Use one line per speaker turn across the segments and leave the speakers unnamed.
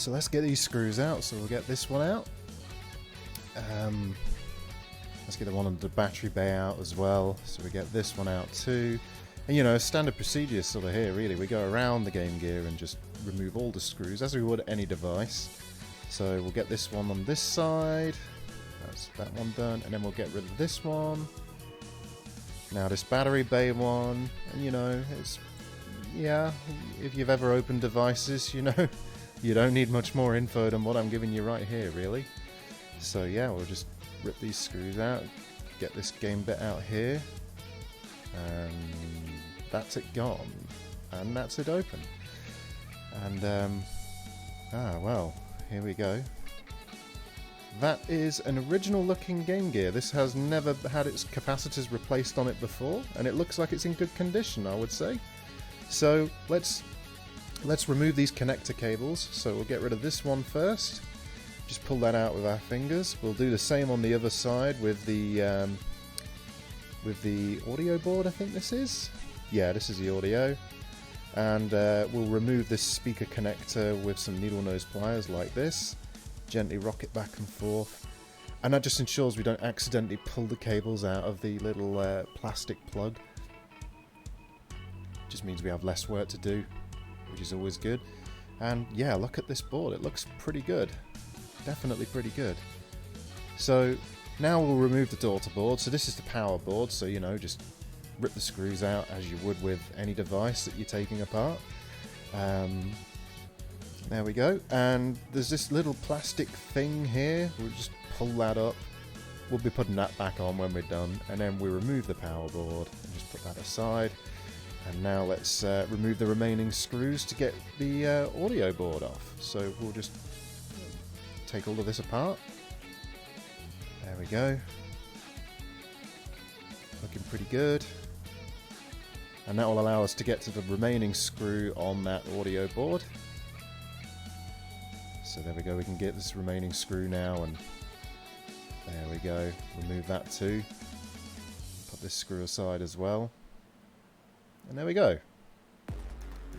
So let's get these screws out. So we'll get this one out. Let's get the one on the battery bay out as well. So we get this one out too. And you know, standard procedure is sort of here really. We go around the Game Gear and just remove all the screws as we would any device. So we'll get this one on this side. That's that one done. And then we'll get rid of this one. Now this battery bay one. And you know, it's... yeah, if you've ever opened devices, you know, you don't need much more info than what I'm giving you right here, really. So yeah, we'll just rip these screws out, get this game bit out here, and that's it gone, and that's it open. And well, here we go. That is an original looking Game Gear. This has never had its capacitors replaced on it before, and it looks like it's in good condition, I would say. So let's remove these connector cables. So we'll get rid of this one first. Just pull that out with our fingers. We'll do the same on the other side with the audio board, I think this is. Yeah, this is the audio. And we'll remove this speaker connector with some needle nose pliers like this. Gently rock it back and forth. And that just ensures we don't accidentally pull the cables out of the little plastic plug. Just means we have less work to do, which is always good. And yeah, look at this board. It looks pretty good. Definitely pretty good. So now we'll remove the daughter board. So this is the power board. So, you know, just rip the screws out as you would with any device that you're taking apart. There we go. And there's this little plastic thing here. We'll just pull that up. We'll be putting that back on when we're done. And then we remove the power board and just put that aside. And now let's remove the remaining screws to get the audio board off. So we'll just take all of this apart. There we go. Looking pretty good. And that will allow us to get to the remaining screw on that audio board. So there we go, we can get this remaining screw now, and there we go. Remove that too. Put this screw aside as well. And there we go.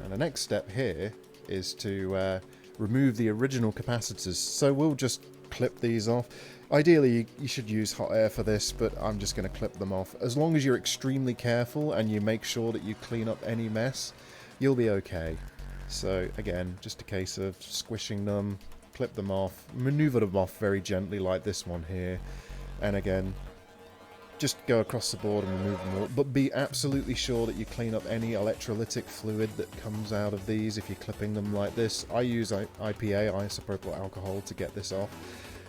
And the next step here is to remove the original capacitors. So we'll just clip these off. Ideally, you should use hot air for this, but I'm just going to clip them off. As long as you're extremely careful and you make sure that you clean up any mess, you'll be okay. So again, just a case of squishing them, clip them off, maneuver them off very gently like this one here. And again, just go across the board and remove them all, but be absolutely sure that you clean up any electrolytic fluid that comes out of these if you're clipping them like this. I use IPA, isopropyl alcohol, to get this off,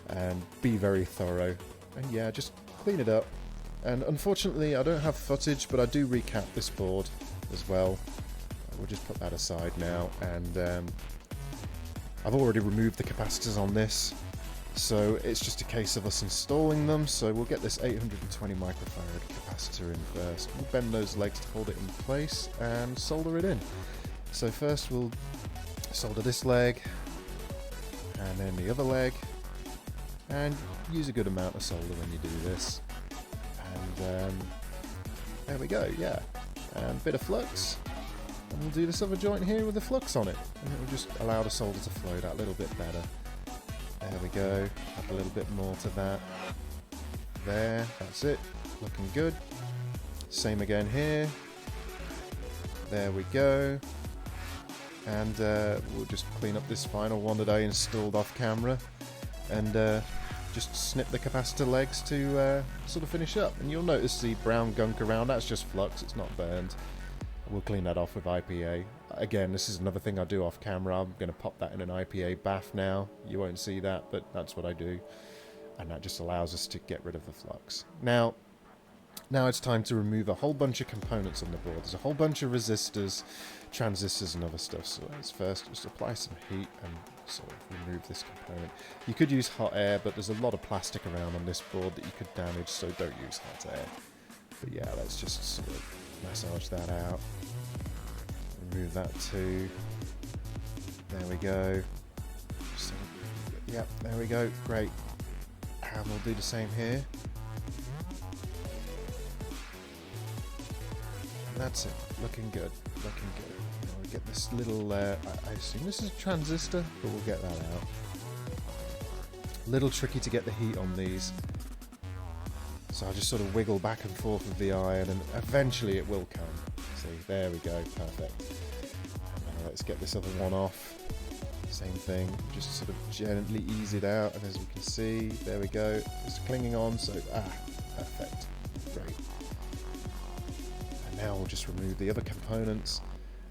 and be very thorough. And yeah, just clean it up. And unfortunately I don't have footage, but I do recap this board as well. We'll just put that aside now, and I've already removed the capacitors on this. So it's just a case of us installing them. So we'll get this 820 microfarad capacitor in first. We'll bend those legs to hold it in place and solder it in. So first we'll solder this leg, and then the other leg, and use a good amount of solder when you do this. And there we go, yeah. And a bit of flux. And we'll do this other joint here with the flux on it. And it will just allow the solder to flow that little bit better. There we go, add a little bit more to that. There, that's it, looking good. Same again here. There we go. And we'll just clean up this final one that I installed off camera. And just snip the capacitor legs to sort of finish up. And you'll notice the brown gunk around, that's just flux, it's not burned. We'll clean that off with IPA. Again, this is another thing I do off camera. I'm going to pop that in an IPA bath now. You won't see that, but that's what I do. And that just allows us to get rid of the flux. Now it's time to remove a whole bunch of components on the board. There's a whole bunch of resistors, transistors and other stuff. So let's first just apply some heat and sort of remove this component. You could use hot air, but there's a lot of plastic around on this board that you could damage, so don't use hot air. But yeah, let's just sort of massage that out. Remove that too. There we go. So, yep, there we go. Great. And we'll do the same here. And that's it. Looking good. Looking good. There we get this little, I assume this is a transistor, but we'll get that out. Little tricky to get the heat on these. So I'll just sort of wiggle back and forth with the iron, and eventually it will come. See, there we go, perfect. Now let's get this other one off. Same thing, just sort of gently ease it out, and as we can see, there we go, it's clinging on, so, perfect, great. And now we'll just remove the other components.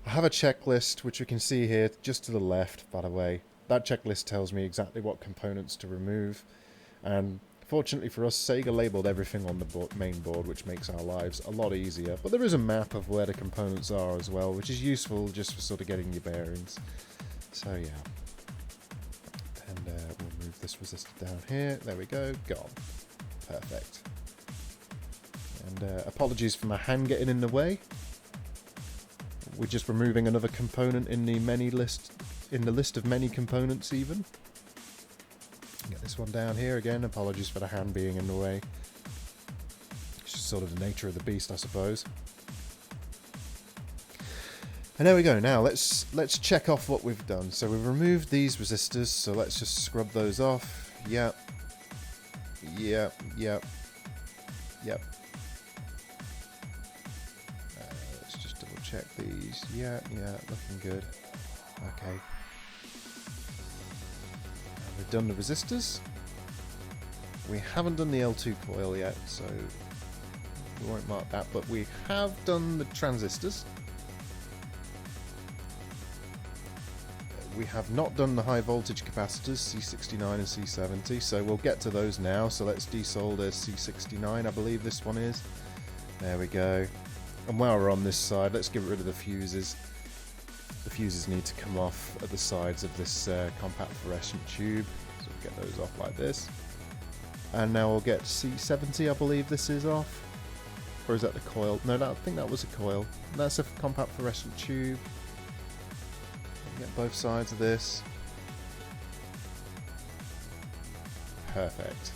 I have a checklist, which we can see here, just to the left, by the way. That checklist tells me exactly what components to remove, and fortunately for us, Sega labelled everything on the main board, which makes our lives a lot easier. But there is a map of where the components are as well, which is useful just for sort of getting your bearings. So yeah. And we'll move this resistor down here. There we go. Gone. Perfect. And apologies for my hand getting in the way. We're just removing another component in the list of many components even. Get this one down here again. Apologies for the hand being in the way. It's just sort of the nature of the beast, I suppose. And there we go. Now let's check off what we've done. So we've removed these resistors, so let's just scrub those off. Yep. Yep. Yep. Yep. Let's just double check these. Yeah, looking good. Okay. And we've done the resistors. We haven't done the L2 coil yet, so we won't mark that, but we have done the transistors. We have not done the high voltage capacitors, C69 and C70, so we'll get to those now. So let's desolder C69, I believe this one is. There we go. And while we're on this side, let's get rid of the fuses. The fuses need to come off at the sides of this compact fluorescent tube. So we'll get those off like this. And now we'll get C70, I believe this is off. Or is that the coil? No, I think that was a coil. That's a compact fluorescent tube. Get both sides of this. Perfect.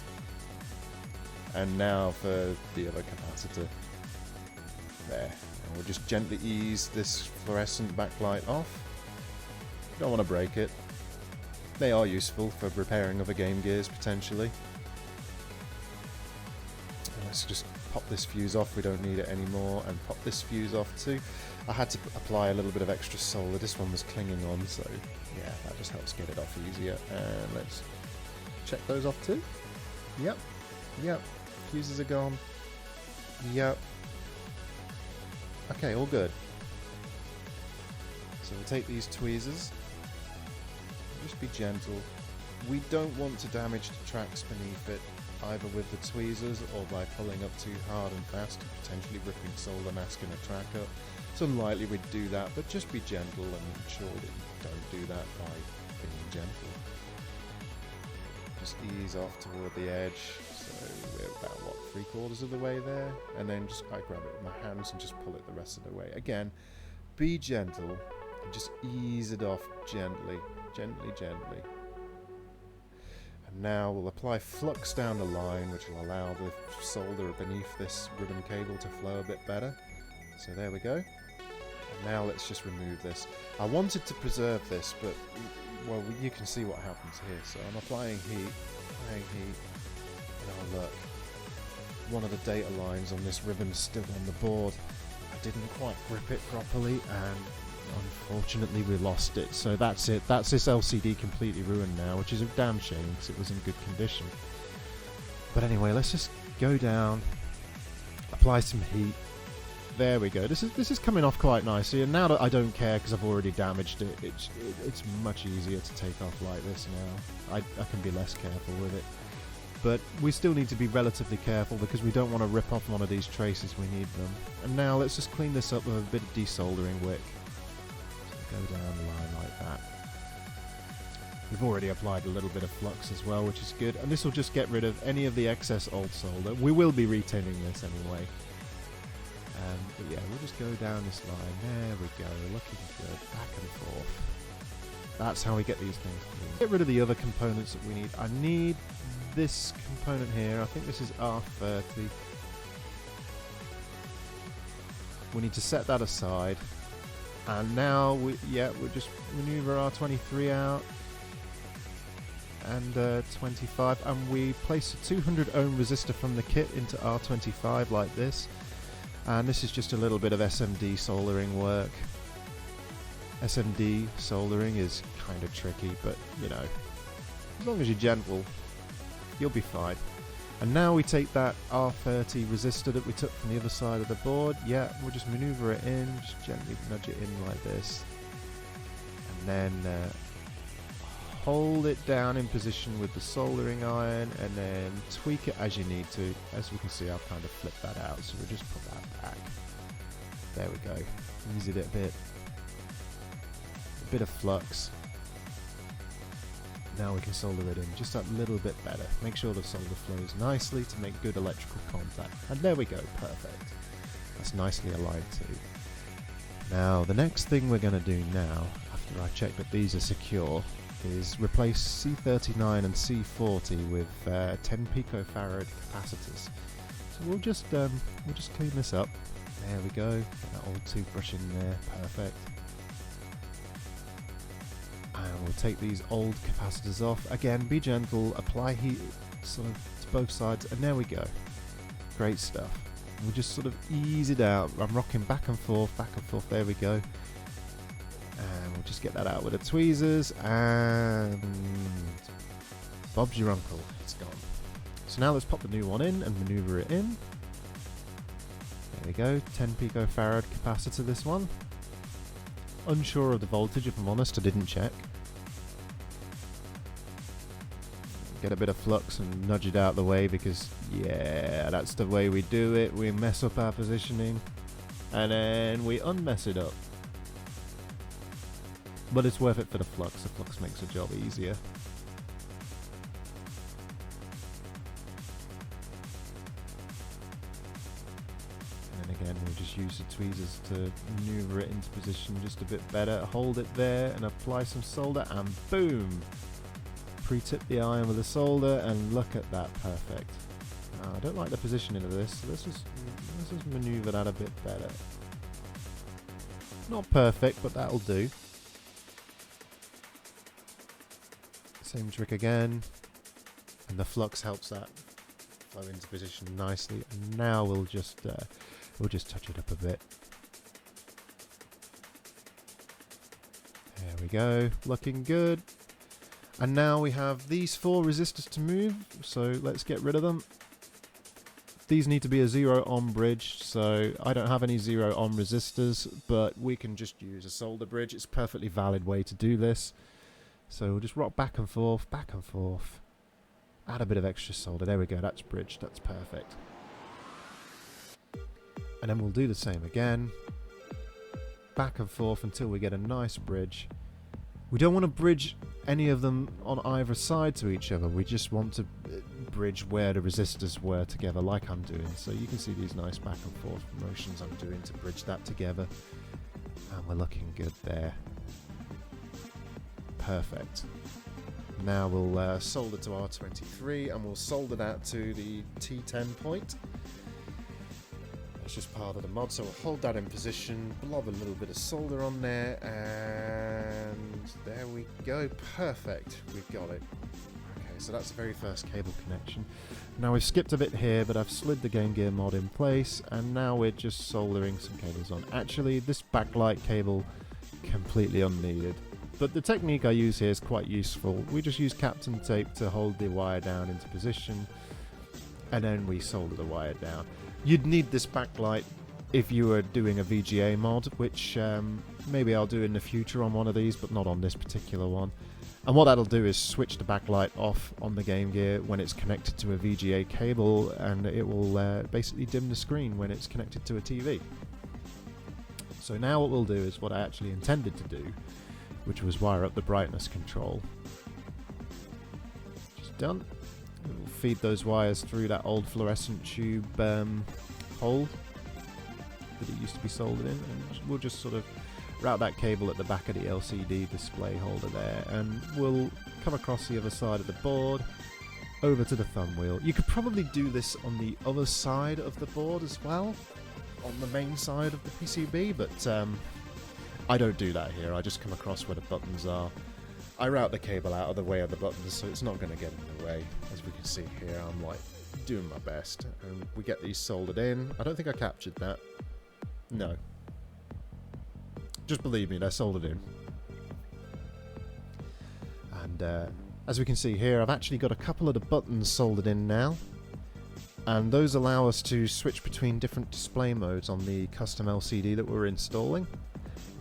And now for the other capacitor. There. And we'll just gently ease this fluorescent backlight off. Don't want to break it. They are useful for repairing other Game Gears potentially. And let's just pop this fuse off, we don't need it anymore, and pop this fuse off too. I had to apply a little bit of extra solder, this one was clinging on, so yeah, that just helps get it off easier. And let's check those off too. Yep, fuses are gone. Yep. Okay, all good. So we'll take these tweezers, just be gentle. We don't want to damage the tracks beneath it, either with the tweezers or by pulling up too hard and fast, potentially ripping solder mask in a track up. It's unlikely we'd do that, but just be gentle and ensure that you don't do that by being gentle. Just ease off toward the edge, so we're about, what, 3/4 of the way there? And then just I grab it with my hands and just pull it the rest of the way. Again, be gentle and just ease it off gently, gently, gently. Now we'll apply flux down the line, which will allow the solder beneath this ribbon cable to flow a bit better. So there we go. And now let's just remove this. I wanted to preserve this, but well, you can see what happens here. So I'm applying heat, and oh look, one of the data lines on this ribbon is still on the board. I didn't quite grip it properly, and unfortunately we lost it. So that's it. That's this LCD completely ruined now, which is a damn shame because it was in good condition. But anyway, let's just go down, apply some heat. There we go. This is coming off quite nicely, and now that I don't care because I've already damaged it, it's much easier to take off like this now. I can be less careful with it. But we still need to be relatively careful because we don't want to rip off one of these traces, we need them. And now let's just clean this up with a bit of desoldering wick. Go down the line like that. We've already applied a little bit of flux as well, which is good. And this will just get rid of any of the excess old solder. We will be retinning this anyway. But yeah, we'll just go down this line. There we go, looking good. Back and forth. That's how we get these things clean. Get rid of the other components that we need. I need this component here. I think this is R30. We need to set that aside. And now we'll just maneuver R23 out and 25, and we place a 200 ohm resistor from the kit into R25 like this. And this is just a little bit of SMD soldering work. SMD soldering is kind of tricky, but you know, as long as you're gentle, you'll be fine. And now we take that R30 resistor that we took from the other side of the board. Yeah, we'll just maneuver it in, just gently nudge it in like this. And then hold it down in position with the soldering iron, and then tweak it as you need to. As we can see, I've kind of flipped that out, so we'll just put that back. There we go. Ease it a bit. A bit of flux. Now we can solder it in just a little bit better. Make sure the solder flows nicely to make good electrical contact. And there we go, perfect. That's nicely aligned too. Now, the next thing we're going to do now, after I check that these are secure, is replace C39 and C40 with 10 picofarad capacitors. So we'll just clean this up. There we go. Get that old toothbrush in there, perfect. And we'll take these old capacitors off. Again, be gentle, apply heat sort of to both sides, and there we go. Great stuff. We'll just sort of ease it out. I'm rocking back and forth, there we go. And we'll just get that out with the tweezers, and Bob's your uncle, it's gone. So now let's pop the new one in and maneuver it in. There we go, 10 picofarad capacitor this one. Unsure of the voltage, if I'm honest, I didn't check. Get a bit of flux and nudge it out the way, because yeah, that's the way we do it. We mess up our positioning and then we unmess it up. But it's worth it for the flux. The flux makes the job easier. And again, we'll just use the tweezers to maneuver it into position just a bit better. Hold it there and apply some solder, and boom! Pre-tip the iron with the solder, and look at that, perfect. I don't like the positioning of this, so let's just maneuver that a bit better. Not perfect, but that'll do. Same trick again, and the flux helps that flow into position nicely. And now we'll just touch it up a bit. There we go, looking good. And now we have these 4 resistors to move, so let's get rid of them. These need to be a 0 ohm bridge, so I don't have any 0 ohm resistors, but we can just use a solder bridge. It's a perfectly valid way to do this. So we'll just rock back and forth, add a bit of extra solder. There we go, that's bridged, that's perfect. And then we'll do the same again, back and forth until we get a nice bridge. We don't want to bridge any of them on either side to each other. We just want to bridge where the resistors were together, like I'm doing. So you can see these nice back and forth motions I'm doing to bridge that together. And we're looking good there. Perfect. Now we'll solder to R23, and we'll solder that to the T10 point. It's just part of the mod, so we'll hold that in position, blob a little bit of solder on there, and there we go. Perfect. We've got it. Okay, so that's the very first cable connection. Now we've skipped a bit here, but I've slid the Game Gear mod in place, and now we're just soldering some cables on. Actually, this backlight cable, completely unneeded. But the technique I use here is quite useful. We just use Captain Tape to hold the wire down into position, and then we solder the wire down. You'd need this backlight if you were doing a VGA mod, which maybe I'll do in the future on one of these, but not on this particular one. And what that'll do is switch the backlight off on the Game Gear when it's connected to a VGA cable, and it will basically dim the screen when it's connected to a TV. So now what we'll do is what I actually intended to do, which was wire up the brightness control. Just done. We'll feed those wires through that old fluorescent tube hole that it used to be soldered in, and we'll just sort of route that cable at the back of the LCD display holder there, and we'll come across the other side of the board over to the thumb wheel. You could probably do this on the other side of the board as well, on the main side of the PCB, but I don't do that here. I just come across where the buttons are. I route the cable out of the way of the buttons so it's not going to get in the way. As we can see here, I'm like doing my best. And we get these soldered in. I don't think I captured that. No. Just believe me, they're soldered in. And as we can see here, I've actually got a couple of the buttons soldered in now. And those allow us to switch between different display modes on the custom LCD that we're installing.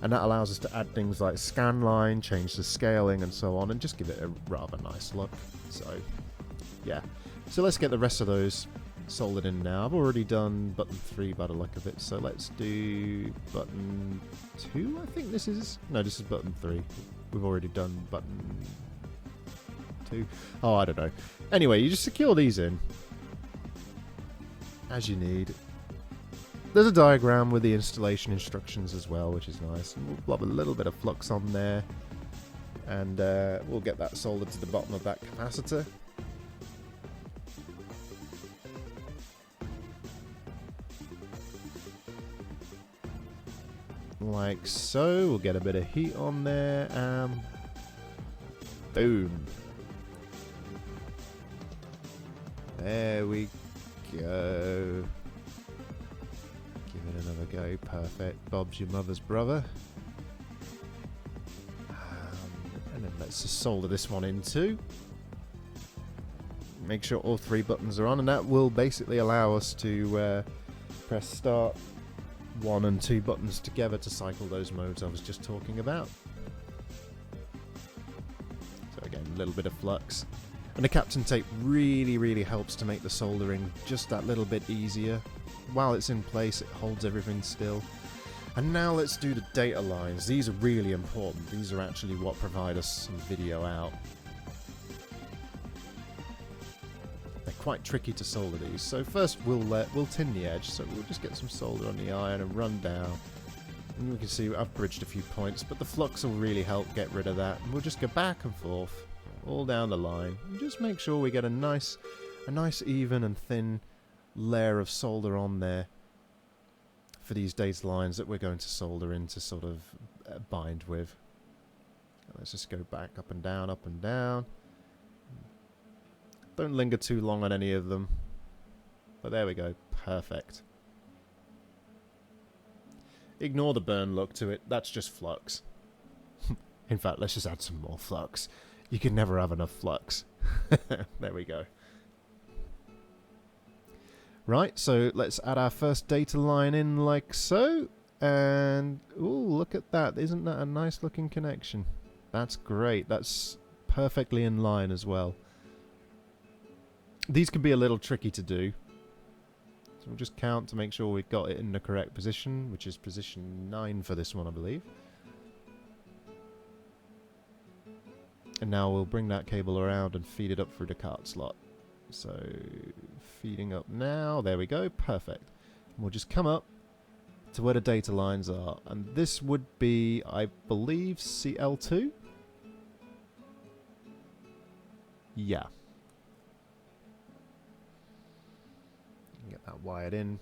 And that allows us to add things like scan line, change the scaling and so on, and just give it a rather nice look. So, yeah. So let's get the rest of those soldered in now. I've already done button 3 by the look of it, so let's do button 2, I think this is. No, this is button 3. We've already done button 2. Oh, I don't know. Anyway, you just secure these in as you need. There's a diagram with the installation instructions as well, which is nice. And we'll blob a little bit of flux on there. And we'll get that soldered to the bottom of that capacitor. Like so. We'll get a bit of heat on there. Boom. There we go. Give it another go. Perfect. Bob's your mother's brother. And then let's just solder this one in too. Make sure all 3 buttons are on, and that will basically allow us to press start 1 and 2 buttons together to cycle those modes I was just talking about. So again, a little bit of flux. And the Captain tape really helps to make the soldering just that little bit easier. While it's in place, it holds everything still. And now let's do the data lines. These are really important. These are actually what provide us some video out. They're quite tricky to solder these. So first we'll tin the edge. So we'll just get some solder on the iron and run down. And we can see I've bridged a few points, but the flux will really help get rid of that. And we'll just go back and forth all down the line. And just make sure we get a nice even and thin layer of solder on there for these data lines that we're going to solder in to sort of bind with. Let's just go back up and down, up and down. Don't linger too long on any of them. But there we go. Perfect. Ignore the burn look to it. That's just flux. In fact, let's just add some more flux. You can never have enough flux. There we go. Right, so let's add our first data line in like so. And, ooh, look at that. Isn't that a nice looking connection? That's great. That's perfectly in line as well. These can be a little tricky to do. So we'll just count to make sure we've got it in the correct position, which is position 9 for this one, I believe. And now we'll bring that cable around and feed it up through the cart slot. So, feeding up now. There we go. Perfect. And we'll just come up to where the data lines are. And this would be, I believe, CL2? Yeah. Get that wired in.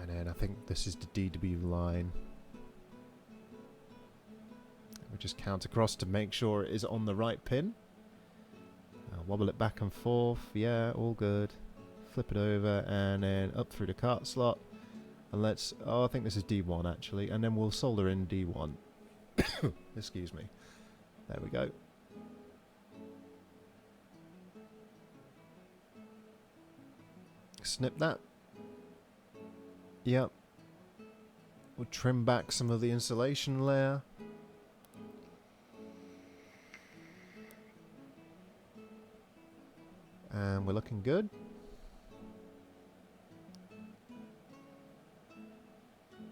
And then I think this is the DW line. We just count across to make sure it is on the right pin. Wobble it back and forth. Yeah, all good. Flip it over and then up through the cart slot. And let's... Oh, I think this is D1 actually. And then we'll solder in D1. Excuse me. There we go. Snip that. Yep. We'll trim back some of the insulation layer. And we're looking good.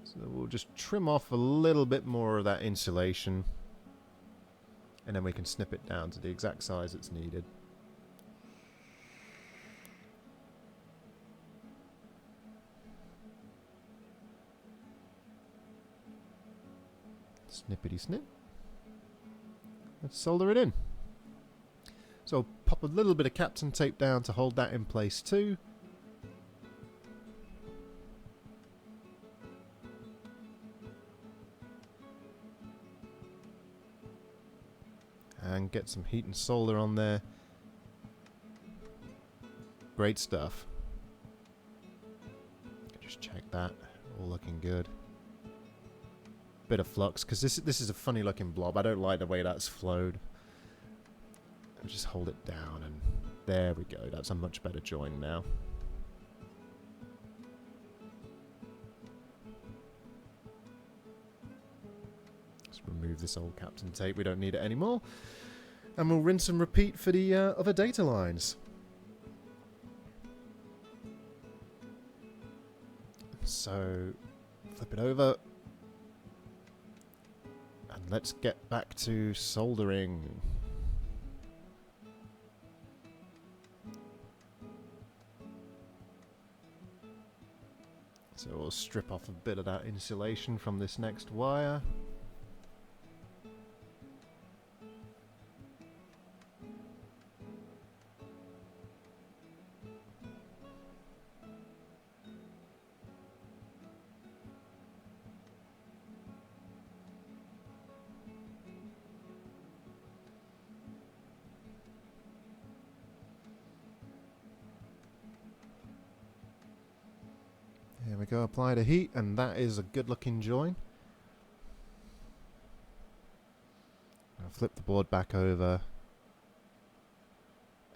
So we'll just trim off a little bit more of that insulation. And then we can snip it down to the exact size it's needed. Snippity snip. Let's solder it in. So pop a little bit of Captain tape down to hold that in place too. and get some heat and solder on there. Great stuff. Just check that. All looking good. Bit of flux, because this is a funny looking blob. I don't like the way that's flowed. I'll just hold it down, and there we go. That's a much better join now. Let's remove this old Captain tape. We don't need it anymore. And we'll rinse and repeat for the other data lines. So, flip it over. And let's get back to soldering. So we'll strip off a bit of that insulation from this next wire. There we go, apply the heat, and that is a good looking join. I'll flip the board back over.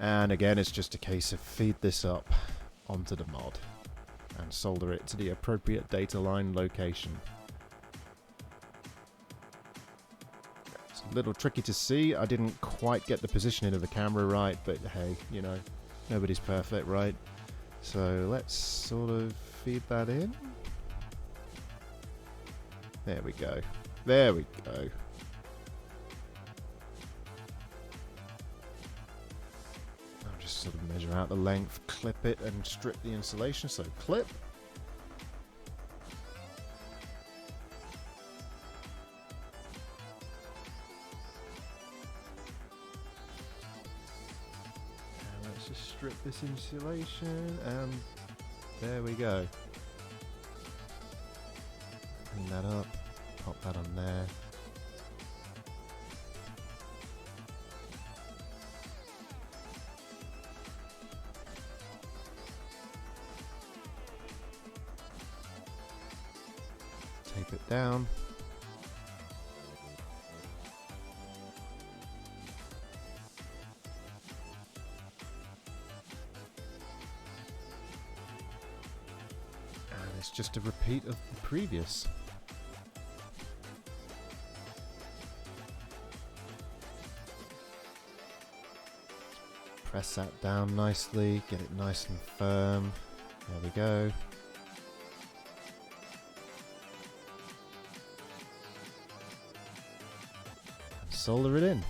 And again, it's just a case of feed this up onto the mod and solder it to the appropriate data line location. It's a little tricky to see. I didn't quite get the positioning of the camera right, but hey, you know, nobody's perfect, right? So let's sort of feed that in. There we go. There we go. I'll just sort of measure out the length, clip it, and strip the insulation. So clip. And let's just strip this insulation, and there we go. Clean that up, pop that on there. Tape it down. And it's just a repeat of the previous. Press that down nicely, get it nice and firm. There we go. And solder it in.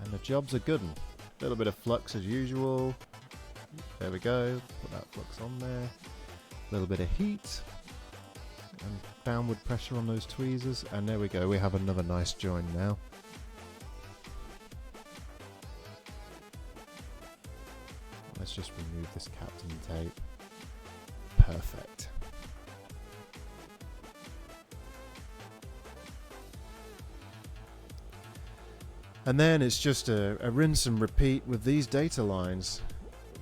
And the job's a good one. A little bit of flux as usual. There we go. Put that flux on there. A little bit of heat. And downward pressure on those tweezers. And there we go. We have another nice join now. Let's just remove this Captain tape. Perfect. And then it's just a rinse and repeat with these data lines.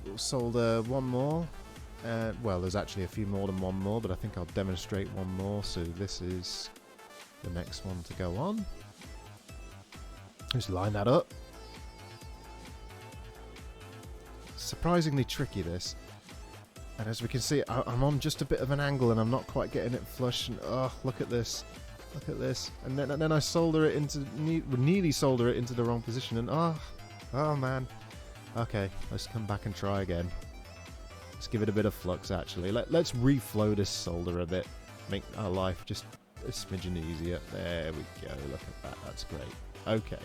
We'll solder one more. Well, there's actually a few more than one more, but I think I'll demonstrate one more. So this is the next one to go on. Just line that up. Surprisingly tricky, this. And as we can see, I'm on just a bit of an angle and I'm not quite getting it flush. And oh, look at this. Look at this. And then I solder it into, nearly solder it into the wrong position. And oh man. Okay, let's come back and try again. Let's give it a bit of flux, actually. Let's reflow this solder a bit. Make our life just a smidgen easier. There we go. Look at that. That's great. Okay.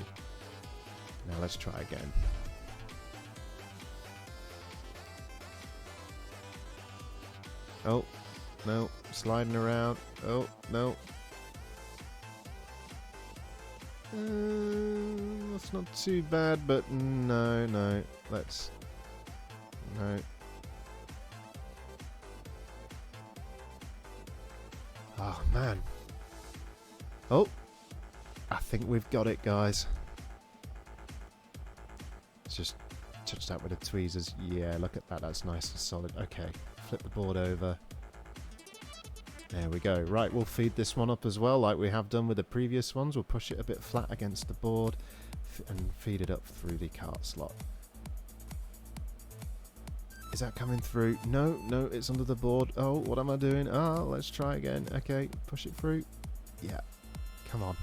Now let's try again. Oh, no. Sliding around. Oh, no. That's not too bad, but no. Let's... No. Oh, man. Oh. I think we've got it, guys. Let's just touch that with the tweezers. Yeah, look at that. That's nice and solid. Okay, flip the board over. There we go. Right, we'll feed this one up as well, like we have done with the previous ones. We'll push it a bit flat against the board and feed it up through the cart slot. Is that coming through? No, no, it's under the board. Oh, what am I doing? Oh, let's try again. Okay, push it through. Yeah, come on.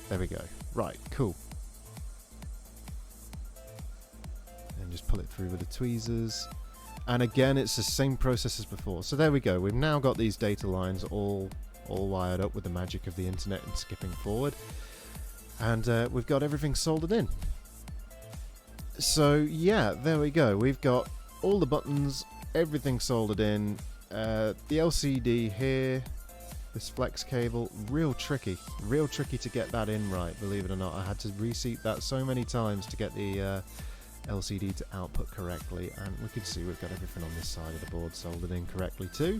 There we go. Right, cool. And just pull it through with the tweezers. And again, it's the same process as before. So there we go. We've now got these data lines all wired up with the magic of the internet and skipping forward. And we've got everything soldered in. So yeah, there we go. We've got all the buttons, everything soldered in. The LCD here, this flex cable, real tricky to get that in right, believe it or not. I had to reseat that so many times to get the LCD to output correctly, and we can see we've got everything on this side of the board soldered in correctly too.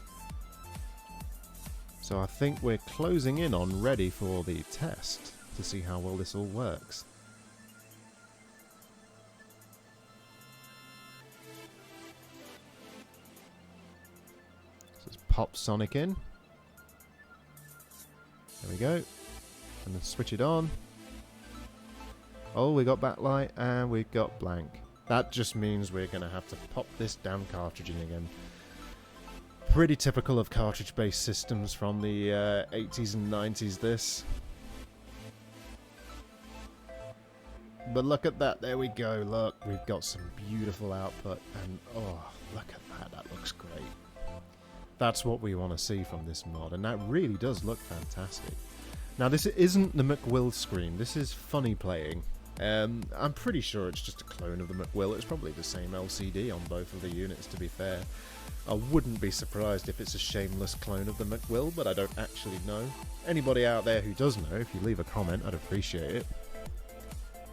So I think we're closing in on ready for the test to see how well this all works. So let's pop Sonic in. There we go. And then switch it on. Oh, we got backlight and we've got blank. That just means we're going to have to pop this damn cartridge in again. Pretty typical of cartridge-based systems from the 80s and 90s, this. But look at that, there we go, look, we've got some beautiful output, and oh, look at that, that looks great. That's what we want to see from this mod, and that really does look fantastic. Now this isn't the McWill screen, this is funny playing. I'm pretty sure it's just a clone of the McWill. It's probably the same LCD on both of the units, to be fair. I wouldn't be surprised if it's a shameless clone of the McWill, but I don't actually know. Anybody out there who does know, if you leave a comment, I'd appreciate it.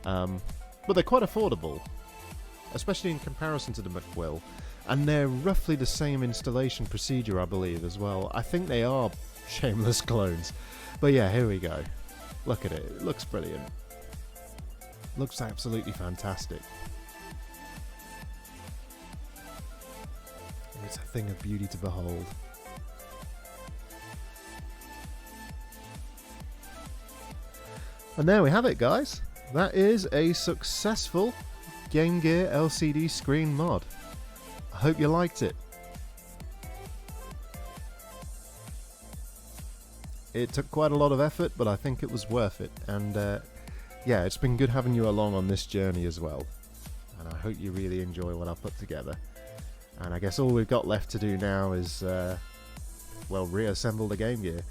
But they're quite affordable, especially in comparison to the McWill. And they're roughly the same installation procedure, I believe, as well. I think they are shameless clones. But yeah, here we go. Look at it. It looks brilliant. Looks absolutely fantastic. It's a thing of beauty to behold. And there we have it, guys. That is a successful Game Gear LCD screen mod. I hope you liked it. It took quite a lot of effort, but I think it was worth it. And yeah, it's been good having you along on this journey as well. And I hope you really enjoy what I've put together. And I guess all we've got left to do now is, well, reassemble the Game Gear.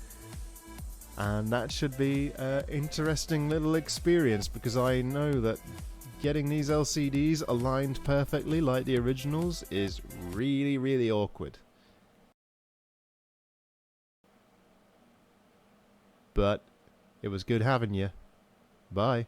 And that should be an interesting little experience, because I know that getting these LCDs aligned perfectly like the originals is really, really awkward. But it was good having you. Bye.